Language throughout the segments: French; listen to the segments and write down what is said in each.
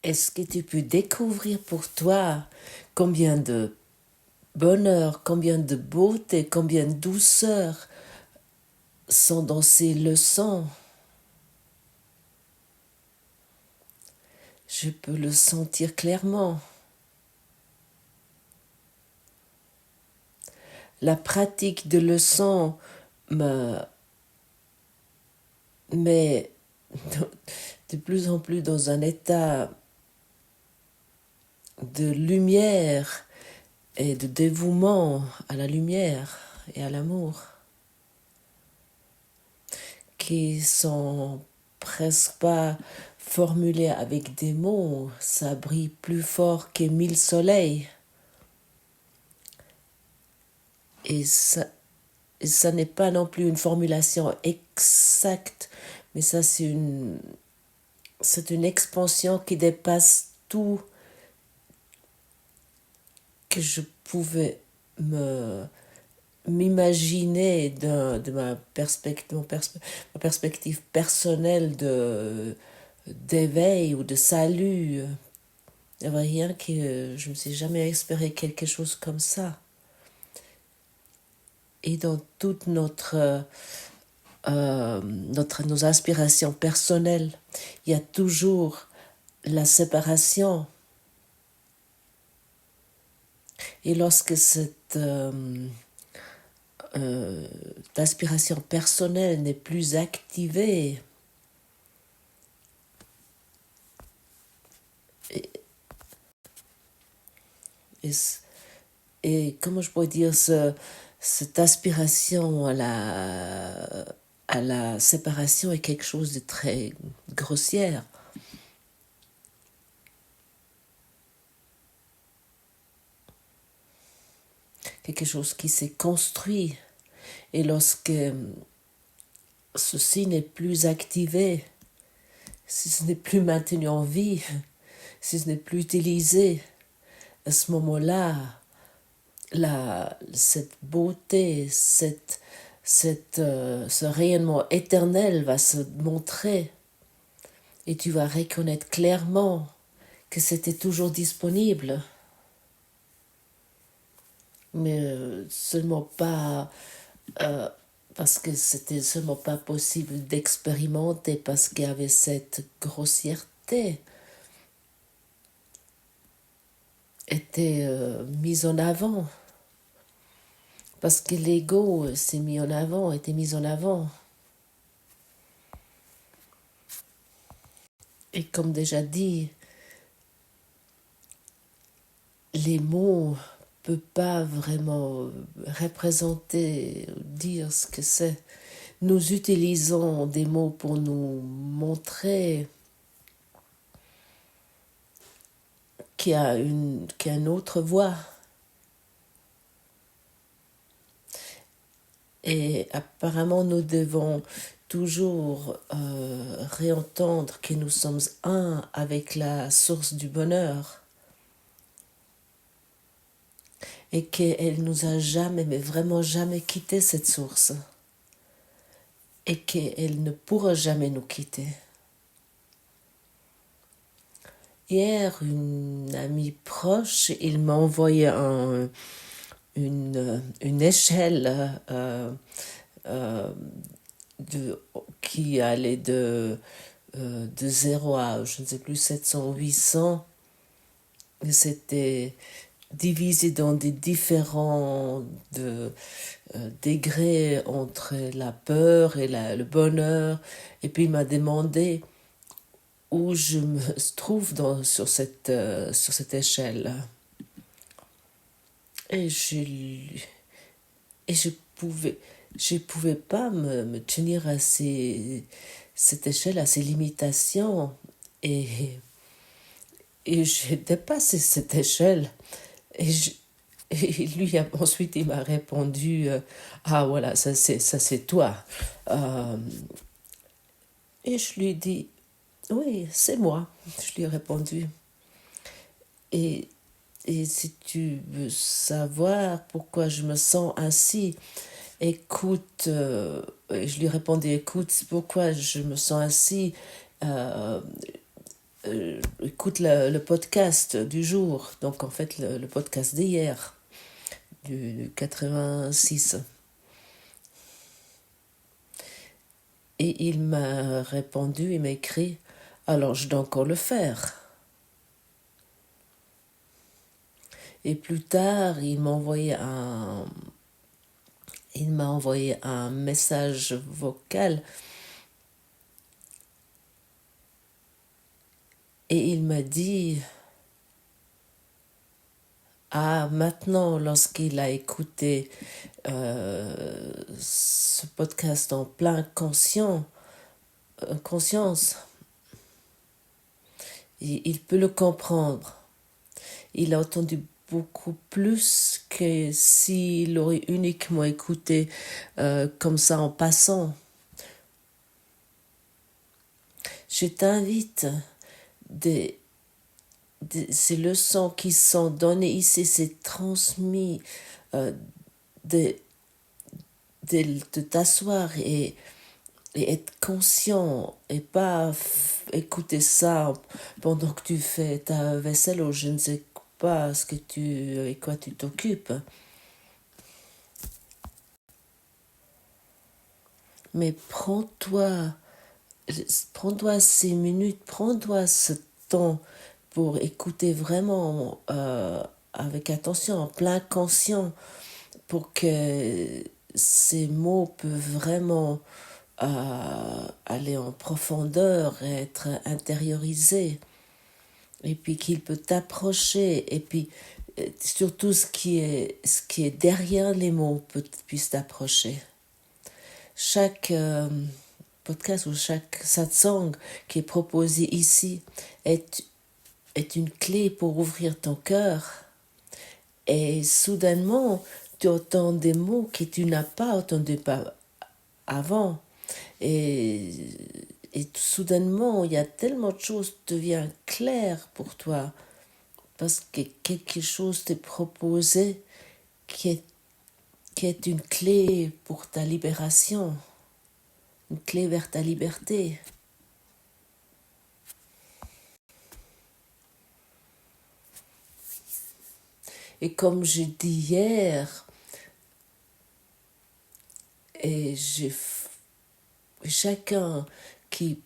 Est-ce que tu peux découvrir pour toi combien de bonheur, combien de beauté, combien de douceur sont dans ces leçons? Je peux le sentir clairement. La pratique de leçons me met de plus en plus dans un état de lumière et de dévouement à la lumière et à l'amour, qui sont presque pas formulés avec des mots. Ça brille plus fort que 1000 soleils. Et ça n'est pas non plus une formulation exacte, mais ça c'est une expansion qui dépasse tout que je pouvais m'imaginer de ma perspective personnelle d'éveil ou de salut. Il n'y avait rien que je ne me suis jamais espéré quelque chose comme ça. Et dans toute nos aspirations personnelles, il y a toujours la séparation. Et lorsque cette aspiration personnelle n'est plus activée, et comment je pourrais dire, cette aspiration à la séparation est quelque chose de très grossière. Quelque chose qui s'est construit. Et lorsque ceci n'est plus activé, si ce n'est plus maintenu en vie, si ce n'est plus utilisé, à ce moment-là, cette beauté, ce rayonnement éternel va se montrer et tu vas reconnaître clairement que c'était toujours disponible, mais seulement pas parce que c'était seulement pas possible d'expérimenter parce qu'il y avait cette grossièreté était mise en avant. Parce que l'ego s'est mis en avant, était mis en avant. Et comme déjà dit, les mots ne peuvent pas vraiment représenter, dire ce que c'est. Nous utilisons des mots pour nous montrer qu'il y a une autre voie. Et apparemment, nous devons toujours réentendre que nous sommes un avec la source du bonheur. Et qu'elle nous a jamais, mais vraiment jamais quitté cette source. Et qu'elle ne pourra jamais nous quitter. Hier, une amie proche, il m'a envoyé une échelle qui allait de 0 à, je ne sais plus, 700, 800. C'était divisé dans des différents degrés entre la peur et le bonheur. Et puis il m'a demandé où je me trouve sur cette échelle. Et je pouvais pas me tenir à cette échelle, à ces limitations. Et j'ai dépassé cette échelle. Et lui, ensuite, il m'a répondu ah voilà, ça c'est toi. Et je lui ai dit oui, c'est moi. Je lui ai répondu. Et si tu veux savoir pourquoi je me sens ainsi, écoute, je lui ai répondu, écoute, pourquoi je me sens ainsi, écoute le podcast du jour, donc en fait le podcast d'hier, du 86. Et il m'a répondu, il m'a écrit, alors je dois encore le faire. Et plus tard, il m'a envoyé un message vocal et il m'a dit, ah, maintenant, lorsqu'il a écouté ce podcast en plein conscience, il peut le comprendre. Il a entendu beaucoup plus que s'il aurait uniquement écouté comme ça en passant. Je t'invite, ces leçons qui sont données ici, c'est transmis, de t'asseoir et être conscient et pas écouter ça pendant que tu fais ta vaisselle ou je ne sais pas ce que avec quoi tu t'occupes. Mais prends-toi ces minutes, prends-toi ce temps pour écouter vraiment avec attention, en plein conscient, pour que ces mots peuvent vraiment aller en profondeur, être intériorisés, et puis qu'il peut t'approcher, et puis surtout ce qui est derrière les mots puisse t'approcher. Chaque podcast ou chaque satsang qui est proposé ici est une clé pour ouvrir ton cœur. Et soudainement, tu entends des mots que tu n'as pas entendus avant. Et soudainement, il y a tellement de choses qui deviennent claires pour toi. Parce que quelque chose t'est proposé qui est une clé pour ta libération. Une clé vers ta liberté. Et comme j'ai dit hier, et chacun qui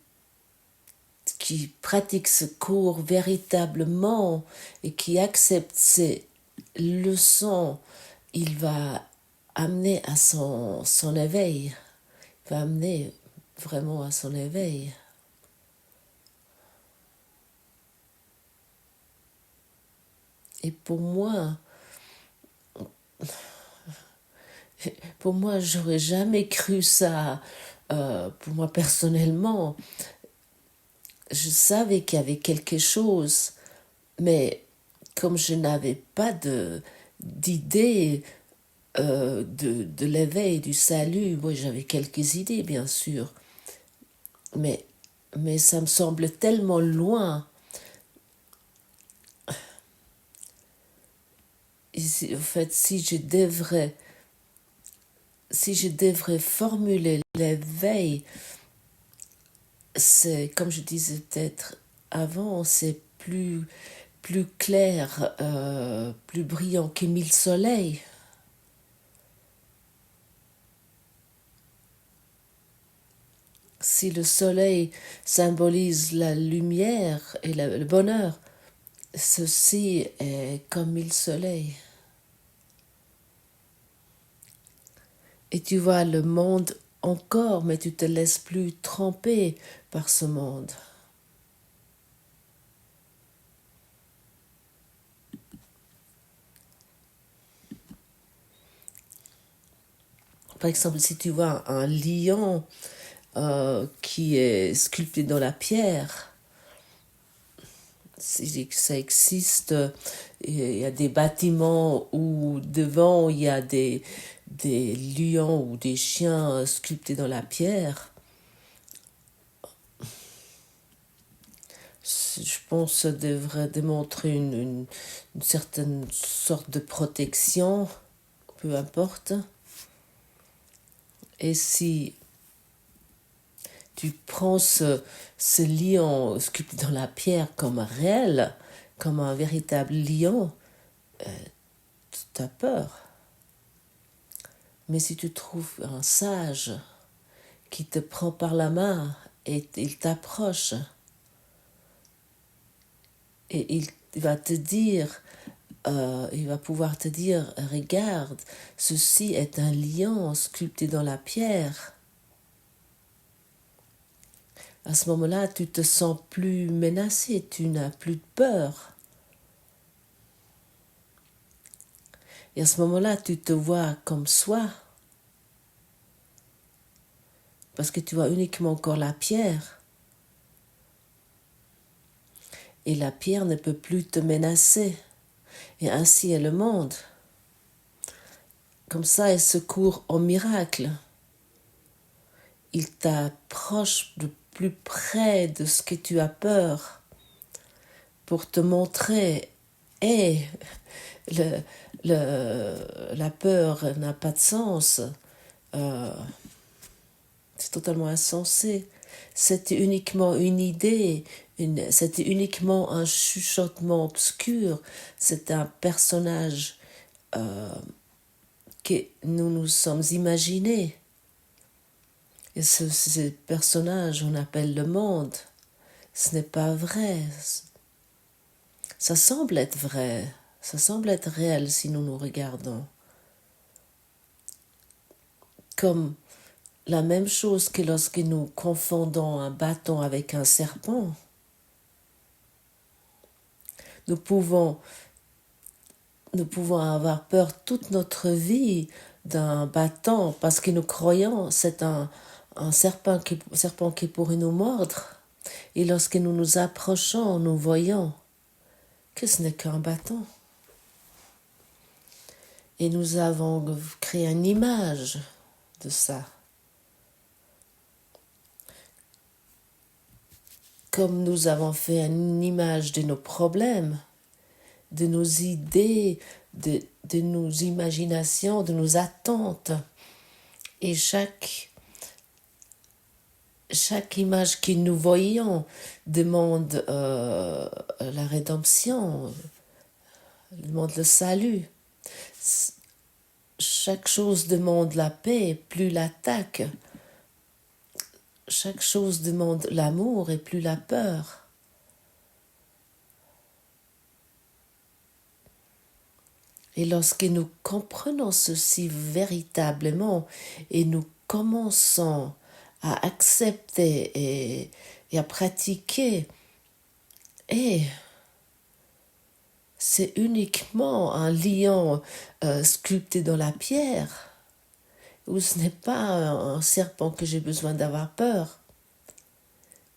pratique ce cours véritablement et qui accepte ces leçons, il va amener à son éveil. Il va amener vraiment à son éveil. Et pour moi, j'aurais jamais cru ça. Pour moi personnellement, je savais qu'il y avait quelque chose, mais comme je n'avais pas d'idée de l'éveil, du salut, moi j'avais quelques idées bien sûr, mais ça me semble tellement loin. En fait, si je devrais formuler l'éveil, c'est, comme je disais peut-être avant, c'est plus clair, plus brillant que 1000 soleils. Si le soleil symbolise la lumière et le bonheur, ceci est comme 1000 soleils. Et tu vois le monde encore, mais tu te laisses plus tremper par ce monde. Par exemple, si tu vois un lion qui est sculpté dans la pierre, si ça existe, il y a des bâtiments où devant il y a des lions ou des chiens sculptés dans la pierre. Je pense que ça devrait démontrer une certaine sorte de protection, peu importe. Et si tu prends ce lion sculpté dans la pierre comme réel, comme un véritable lion, tu as peur. Mais si tu trouves un sage qui te prend par la main et il t'approche et il va te dire, il va pouvoir te dire, regarde, ceci est un lion sculpté dans la pierre. À ce moment-là, tu te sens plus menacé, tu n'as plus de peur. Et à ce moment-là, tu te vois comme soi, parce que tu vois uniquement encore la pierre. Et la pierre ne peut plus te menacer. Et ainsi est le monde. Comme ça, il secourt au miracle. Il t'approche de plus près de ce que tu as peur pour te montrer, hey, la peur n'a pas de sens. C'est totalement insensé. C'était uniquement une idée, c'était uniquement un chuchotement obscur. C'est un personnage que nous nous sommes imaginés. Et ce personnage, on appelle le monde. Ce n'est pas vrai. Ça semble être vrai. Ça semble être réel si nous nous regardons. Comme la même chose que lorsque nous confondons un bâton avec un serpent. Nous pouvons avoir peur toute notre vie d'un bâton parce que nous croyons c'est un serpent qui pourrait nous mordre. Et lorsque nous nous approchons, nous voyons que ce n'est qu'un bâton. Et nous avons créé une image de ça. Comme nous avons fait une image de nos problèmes, de nos idées, de nos imaginations, de nos attentes. Et chaque image que nous voyons demande la rédemption, demande le salut. Chaque chose demande la paix, plus l'attaque. Chaque chose demande l'amour et plus la peur. Et lorsque nous comprenons ceci véritablement et nous commençons à accepter et à pratiquer, et c'est uniquement un lion sculpté dans la pierre, où ce n'est pas un serpent que j'ai besoin d'avoir peur.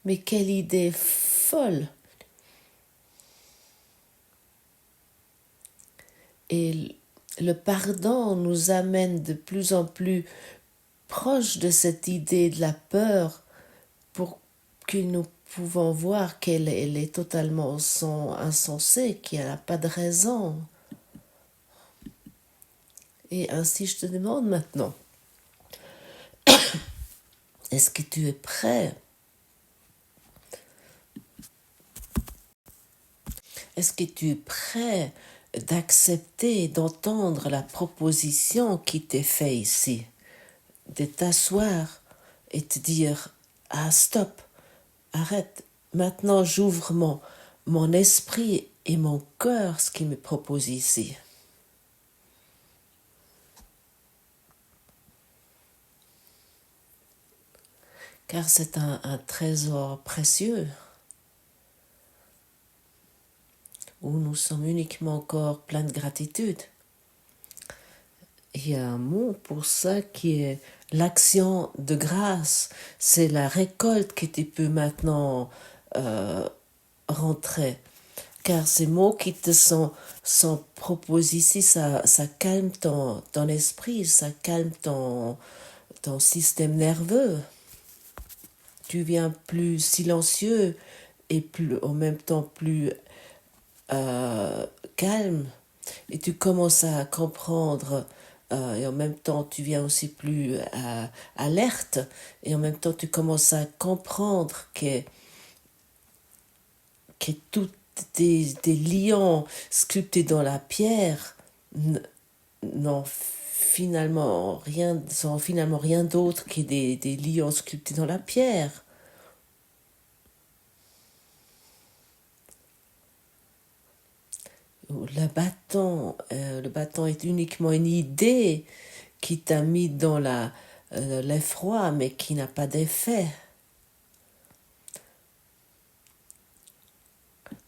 Mais quelle idée folle! Et le pardon nous amène de plus en plus proche de cette idée de la peur pour que nous pouvons voir qu'elle est totalement insensée, qu'il n'y a pas de raison. Et ainsi je te demande maintenant, est-ce que tu es prêt? Est-ce que tu es prêt d'accepter, d'entendre la proposition qui t'est faite ici? De t'asseoir et te dire, ah stop, arrête, maintenant j'ouvre mon esprit et mon cœur, ce qui me propose ici. Car c'est un trésor précieux où nous sommes uniquement encore pleins de gratitude. Il y a un mot pour ça qui est l'action de grâce. C'est la récolte que tu peux maintenant rentrer. Car ces mots qui te sont proposés ici, ça calme ton esprit, ça calme ton système nerveux. Tu viens plus silencieux et plus, en même temps plus calme. Et tu commences à comprendre et en même temps tu viens aussi plus alerte, et en même temps tu commences à comprendre que tous des lions sculptés dans la pierre n'ont sont finalement rien d'autre que des lions sculptés dans la pierre. Le bâton est uniquement une idée qui t'a mis dans l'effroi, mais qui n'a pas d'effet.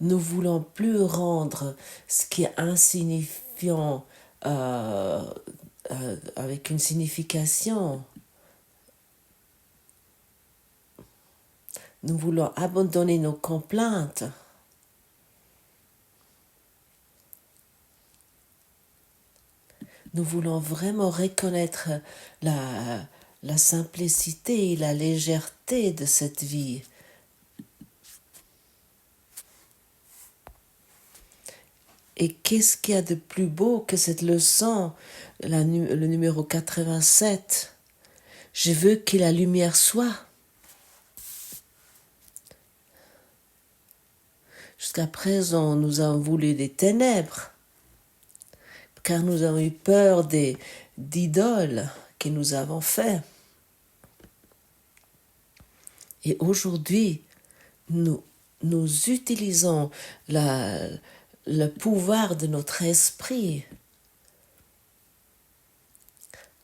Nous voulons plus rendre ce qui est insignifiant avec une signification. Nous voulons abandonner nos complaintes. Nous voulons vraiment reconnaître la simplicité et la légèreté de cette vie. Et qu'est-ce qu'il y a de plus beau que cette leçon, le numéro 87? Je veux que la lumière soit. Jusqu'à présent, nous avons voulu des ténèbres, car nous avons eu peur d'idoles que nous avons fait. Et aujourd'hui, nous utilisons le pouvoir de notre esprit.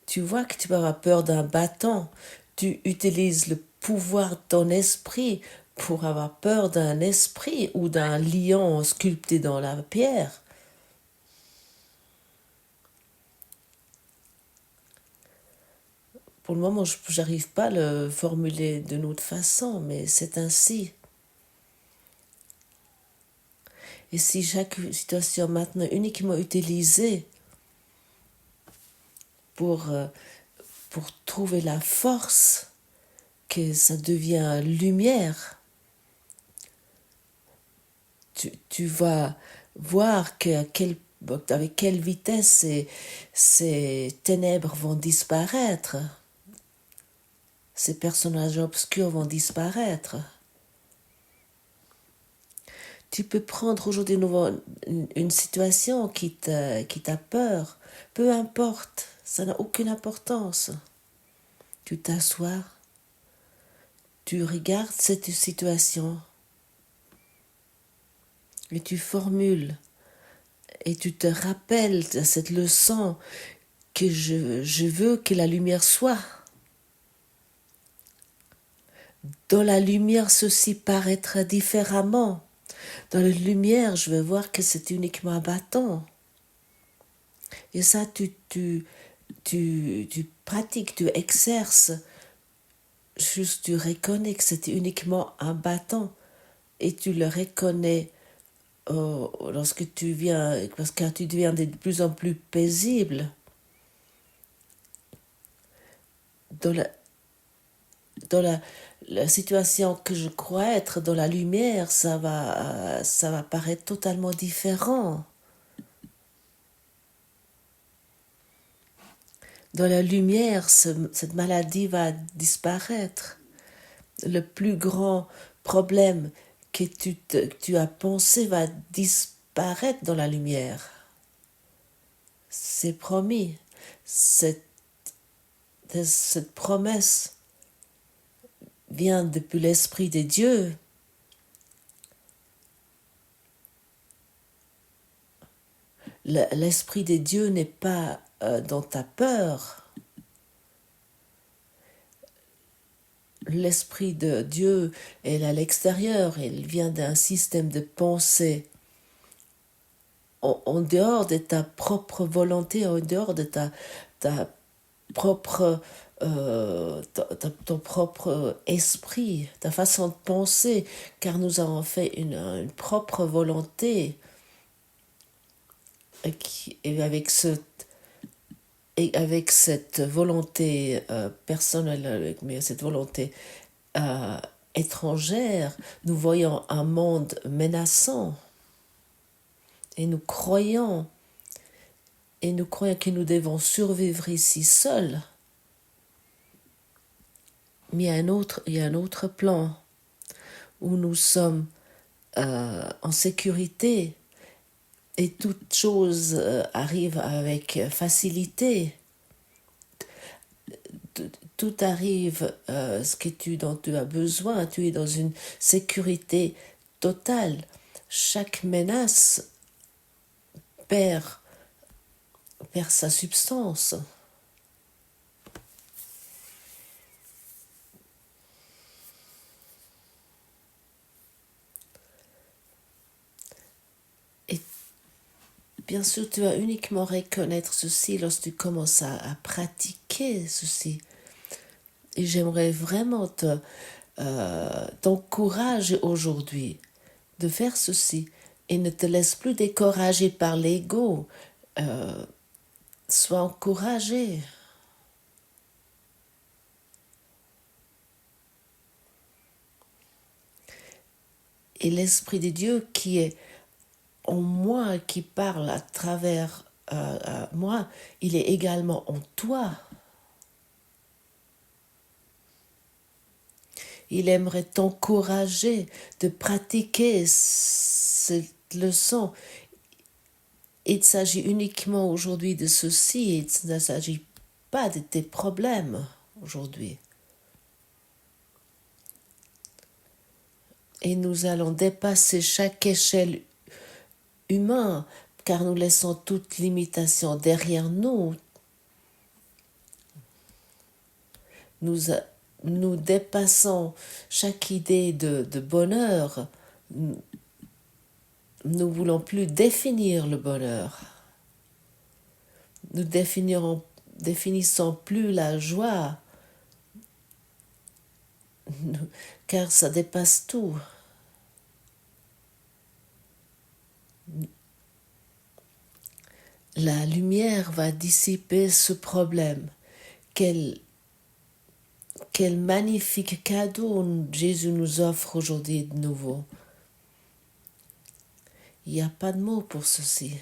Tu vois que tu peux avoir peur d'un bâton. Tu utilises le pouvoir de ton esprit pour avoir peur d'un esprit ou d'un lion sculpté dans la pierre. Pour le moment, je n'arrive pas à le formuler d'une autre façon, mais c'est ainsi. Et si chaque situation maintenant est uniquement utilisée pour trouver la force, que ça devient lumière, tu vas voir avec quelle vitesse ces ténèbres vont disparaître. Ces personnages obscurs vont disparaître. Tu peux prendre aujourd'hui une situation qui t'a peur. Peu importe, ça n'a aucune importance. Tu t'assois, tu regardes cette situation et tu formules et tu te rappelles de cette leçon que je veux que la lumière soit. Dans la lumière, ceci paraîtra différemment. Dans la lumière, je vais voir que c'est uniquement un bâton. Et ça, tu pratiques, tu exerces. Juste, tu reconnais que c'est uniquement un bâton. Et tu le reconnais lorsque tu viens, parce que tu deviens de plus en plus paisible. Dans la situation que je crois être dans la lumière, ça va paraître totalement différent. Dans la lumière, cette maladie va disparaître. Le plus grand problème que tu as pensé va disparaître dans la lumière. C'est promis. Cette promesse vient depuis l'Esprit de Dieu. L'Esprit de Dieu n'est pas dans ta peur. L'Esprit de Dieu est à l'extérieur. Il vient d'un système de pensée en dehors de ta propre volonté, en dehors de ta propre ton propre esprit, ta façon de penser, car nous avons fait une propre volonté et avec cette volonté personnelle, mais cette volonté étrangère, nous voyons un monde menaçant et nous croyons et nous croyons que nous devons survivre ici seuls. Mais il y a un autre plan où nous sommes en sécurité et toute chose arrive avec facilité. Tout arrive dont tu as besoin. Tu es dans une sécurité totale. Chaque menace perd sa substance. Et bien sûr, tu vas uniquement reconnaître ceci lorsque tu commences à pratiquer ceci. Et j'aimerais vraiment t'encourager aujourd'hui de faire ceci et ne te laisse plus décourager par l'ego. Sois encouragé. Et l'Esprit de Dieu qui est en moi, qui parle à travers moi, il est également en toi. Il aimerait t'encourager de pratiquer cette leçon. Il s'agit uniquement aujourd'hui de ceci, il ne s'agit pas de tes problèmes aujourd'hui. Et nous allons dépasser chaque échelle humaine, car nous laissons toute limitation derrière nous. Nous dépassons chaque idée de bonheur. Nous ne voulons plus définir le bonheur. Nous définissons plus la joie, car ça dépasse tout. La lumière va dissiper ce problème. Quel magnifique cadeau Jésus nous offre aujourd'hui de nouveau. Il n'y a pas de mots pour ceci.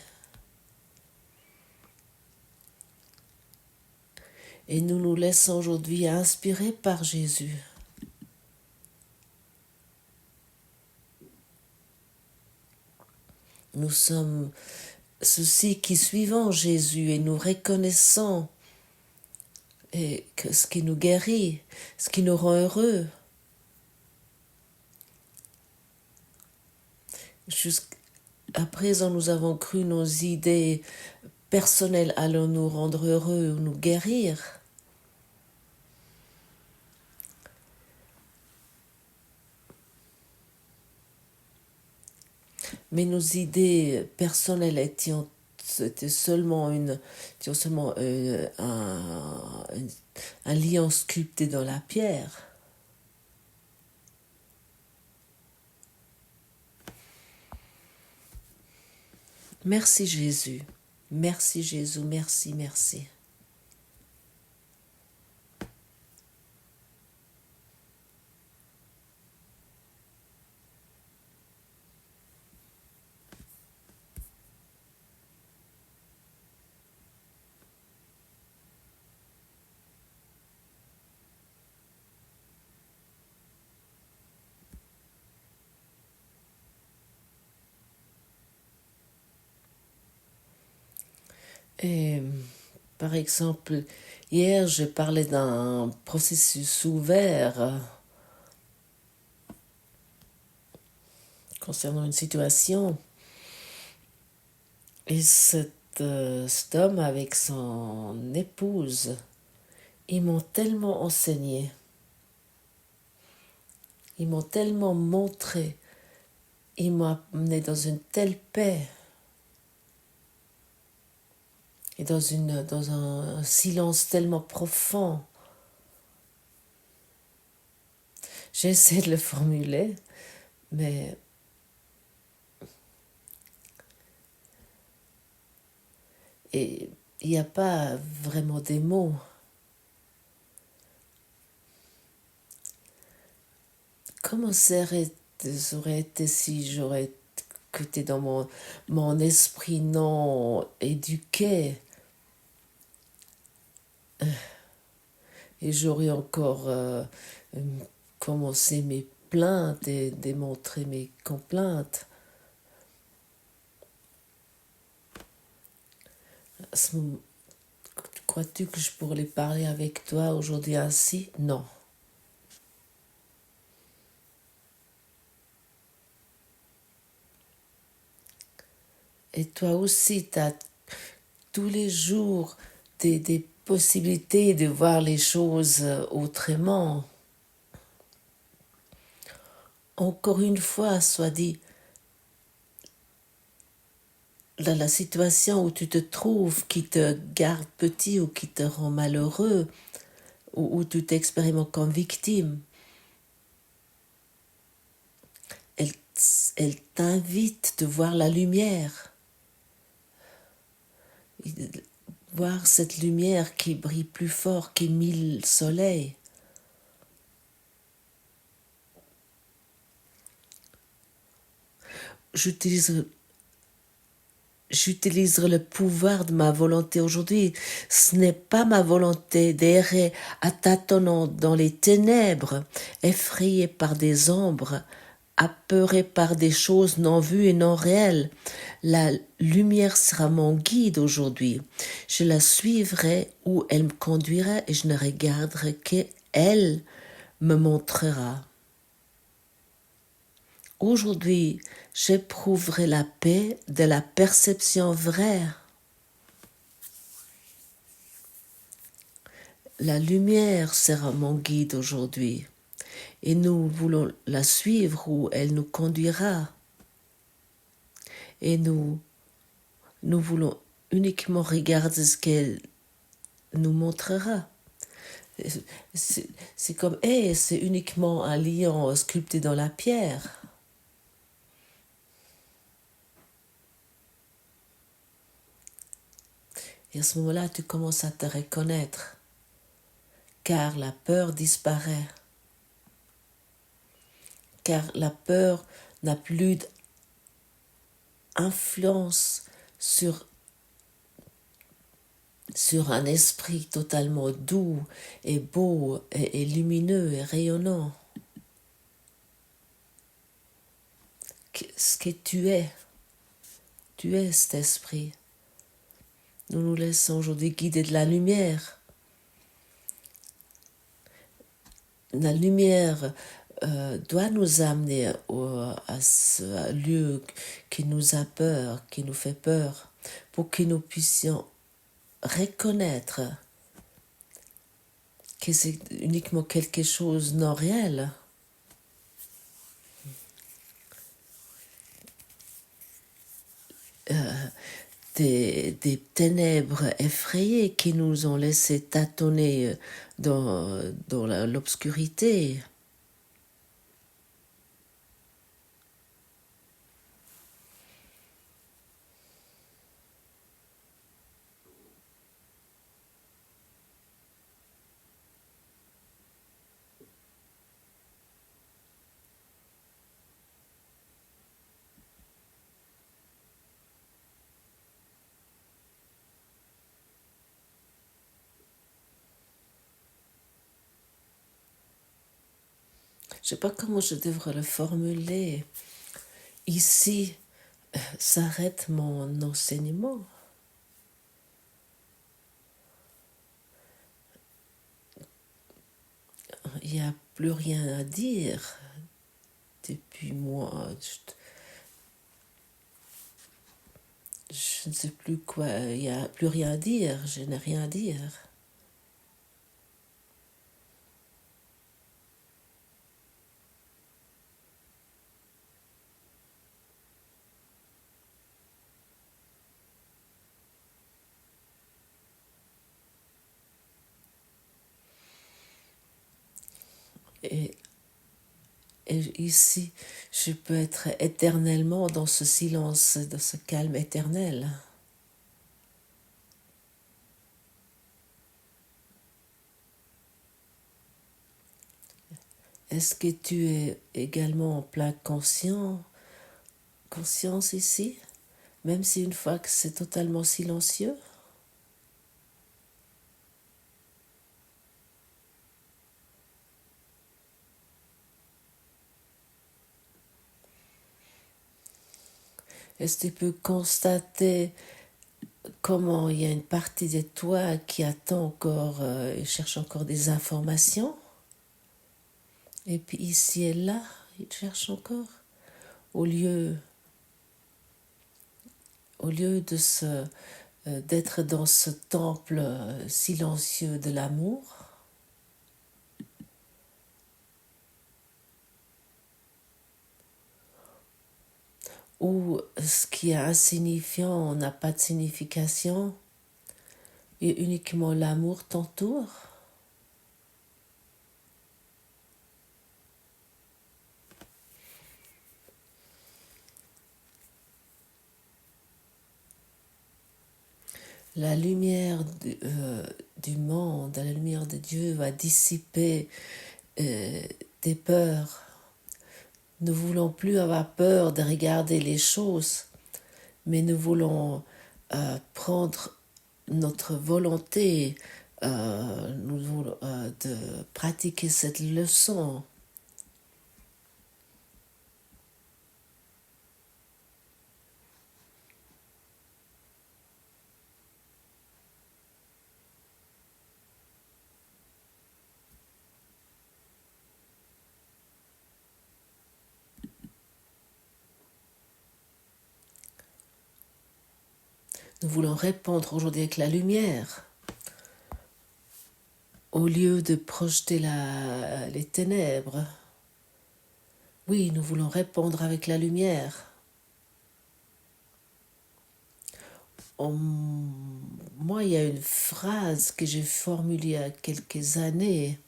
Et nous nous laissons aujourd'hui inspirer par Jésus. Nous sommes ceux qui suivons Jésus et nous reconnaissons et que ce qui nous guérit, ce qui nous rend heureux. Jusqu'à présent, nous avons cru nos idées personnelles allons nous rendre heureux ou nous guérir. Mais nos idées personnelles étaient seulement un lion sculpté dans la pierre. Merci Jésus, merci Jésus, merci, merci. Et, par exemple, hier, j'ai parlé d'un processus ouvert concernant une situation. Et cet homme avec son épouse, ils m'ont tellement enseigné, ils m'ont tellement montré, ils m'ont amené dans une telle paix. Et dans un silence tellement profond. J'ai essayé de le formuler, mais il n'y a pas vraiment des mots. Comment ça aurait été si j'aurais écouté dans mon esprit non éduqué? et j'aurais encore commencé mes plaintes et démontré mes complaintes. À ce moment, crois-tu que je pourrais parler avec toi aujourd'hui ainsi? Non. Et toi aussi, tu as tous les jours des possibilités de voir les choses autrement. Encore une fois, soit dit, dans la situation où tu te trouves, qui te garde petit ou qui te rend malheureux, ou où tu t'expérimentes comme victime, elle, elle t'invite de voir la lumière. Voir cette lumière qui brille plus fort que 1000 soleils. J'utiliserai le pouvoir de ma volonté aujourd'hui. Ce n'est pas ma volonté d'errer à tâtonnant dans les ténèbres, effrayé par des ombres, apeuré par des choses non vues et non réelles. La lumière sera mon guide aujourd'hui. Je la suivrai où elle me conduira et je ne regarderai qu'elle me montrera. Aujourd'hui, j'éprouverai la paix de la perception vraie. La lumière sera mon guide aujourd'hui et nous voulons la suivre où elle nous conduira. Et nous voulons uniquement regarder ce qu'elle nous montrera. C'est comme, c'est uniquement un lion sculpté dans la pierre. Et à ce moment-là, tu commences à te reconnaître, car la peur disparaît. Car la peur n'a plus d'influence sur un esprit totalement doux et beau et lumineux et rayonnant. Ce que tu es cet esprit. Nous nous laissons aujourd'hui guider de la lumière. La lumière doit nous amener à ce lieu qui nous a peur, qui nous fait peur, pour que nous puissions reconnaître que c'est uniquement quelque chose de non réel. Des ténèbres effrayées qui nous ont laissé tâtonner dans l'obscurité. Je ne sais pas comment je devrais le formuler. Ici s'arrête mon enseignement. Il n'y a plus rien à dire depuis moi. Je ne sais plus quoi. Il n'y a plus rien à dire. Je n'ai rien à dire. Et ici, je peux être éternellement dans ce silence, dans ce calme éternel. Est-ce que tu es également en plein conscience ici, même si une fois que c'est totalement silencieux? Est-ce que tu peux constater comment il y a une partie de toi qui attend encore et cherche encore des informations? Et puis ici et là, il cherche encore. Au lieu de d'être dans ce temple silencieux de l'amour, où ce qui est insignifiant n'a pas de signification et uniquement l'amour t'entoure. La lumière du monde, la lumière de Dieu va dissiper tes peurs. Nous ne voulons plus avoir peur de regarder les choses, mais nous voulons prendre notre volonté de pratiquer cette leçon. Nous voulons répondre aujourd'hui avec la lumière, au lieu de projeter les ténèbres. Oui, nous voulons répondre avec la lumière. Moi, il y a une phrase que j'ai formulée il y a quelques années.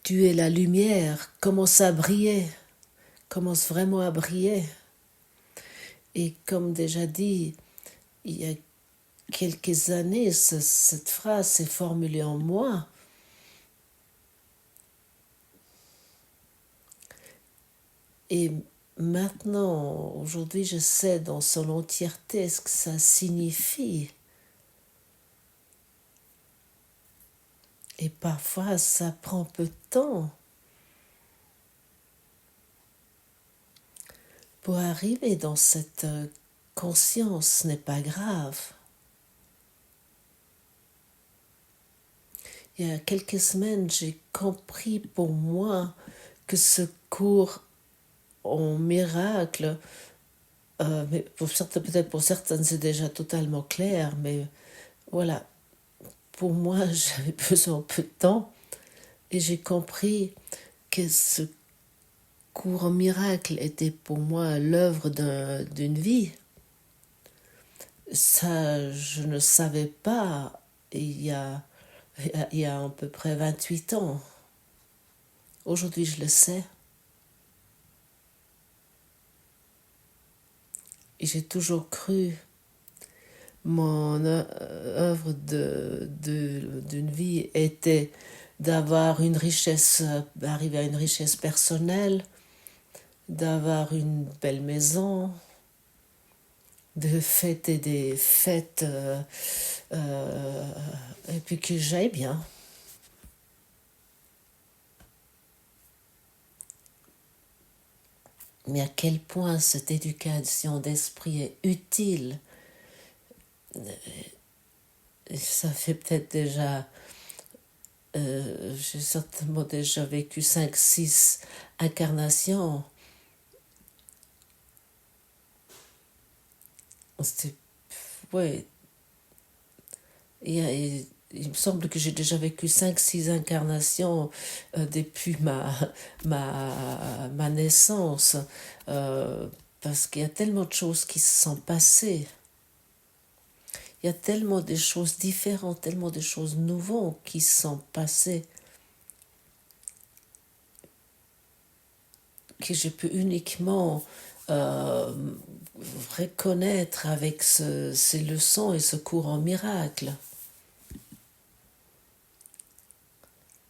Tu es la lumière, commence à briller, commence vraiment à briller. Et comme déjà dit, il y a quelques années, cette phrase s'est formulée en moi. Et maintenant, aujourd'hui, je sais dans son entièreté ce que ça signifie. Et parfois, ça prend peu de temps pour arriver dans cette conscience. Ce n'est pas grave. Il y a quelques semaines, j'ai compris pour moi que ce cours en miracle, mais peut-être pour certaines c'est déjà totalement clair, mais voilà, pour moi j'avais besoin de peu de temps et j'ai compris que ce cours en miracle était pour moi l'œuvre d'une vie. Ça, je ne savais pas il y a à peu près 28 ans. Aujourd'hui, je le sais. Et j'ai toujours cru mon œuvre d'une vie était d'avoir une richesse, d'arriver à une richesse personnelle, d'avoir une belle maison, de fêter des fêtes et puis que j'aille bien. Mais à quel point cette éducation d'esprit est utile. Ça fait peut-être déjà... j'ai certainement déjà vécu 5-6 incarnations. Ouais. Il me semble que j'ai déjà vécu 5-6 incarnations depuis ma naissance. Parce qu'il y a tellement de choses qui se sont passées. Il y a tellement de choses différentes, tellement de choses nouvelles qui se sont passées que je peux uniquement reconnaître avec ces leçons et ce cours en miracle.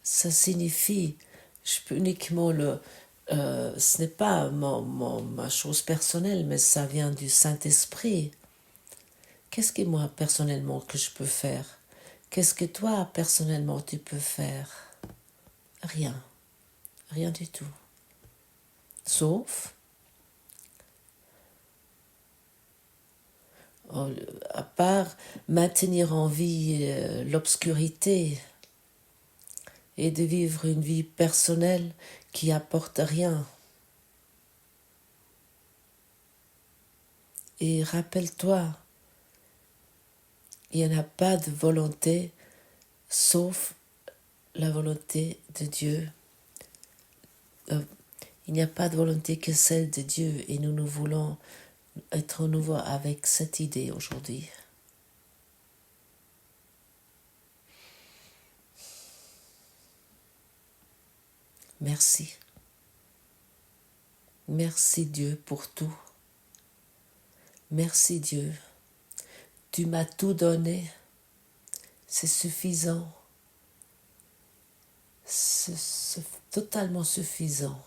Ça signifie, je peux uniquement ce n'est pas ma chose personnelle, mais ça vient du Saint-Esprit. Qu'est-ce que moi, personnellement, que je peux faire? Qu'est-ce que toi, personnellement, tu peux faire? Rien. Rien du tout. sauf, à part maintenir en vie l'obscurité et de vivre une vie personnelle qui apporte rien. Et rappelle-toi, il n'y en a pas de volonté sauf la volonté de Dieu. Il n'y a pas de volonté que celle de Dieu et nous voulons être nouveau avec cette idée aujourd'hui. Merci. Merci Dieu pour tout. Merci Dieu. Tu m'as tout donné. C'est suffisant. C'est totalement suffisant.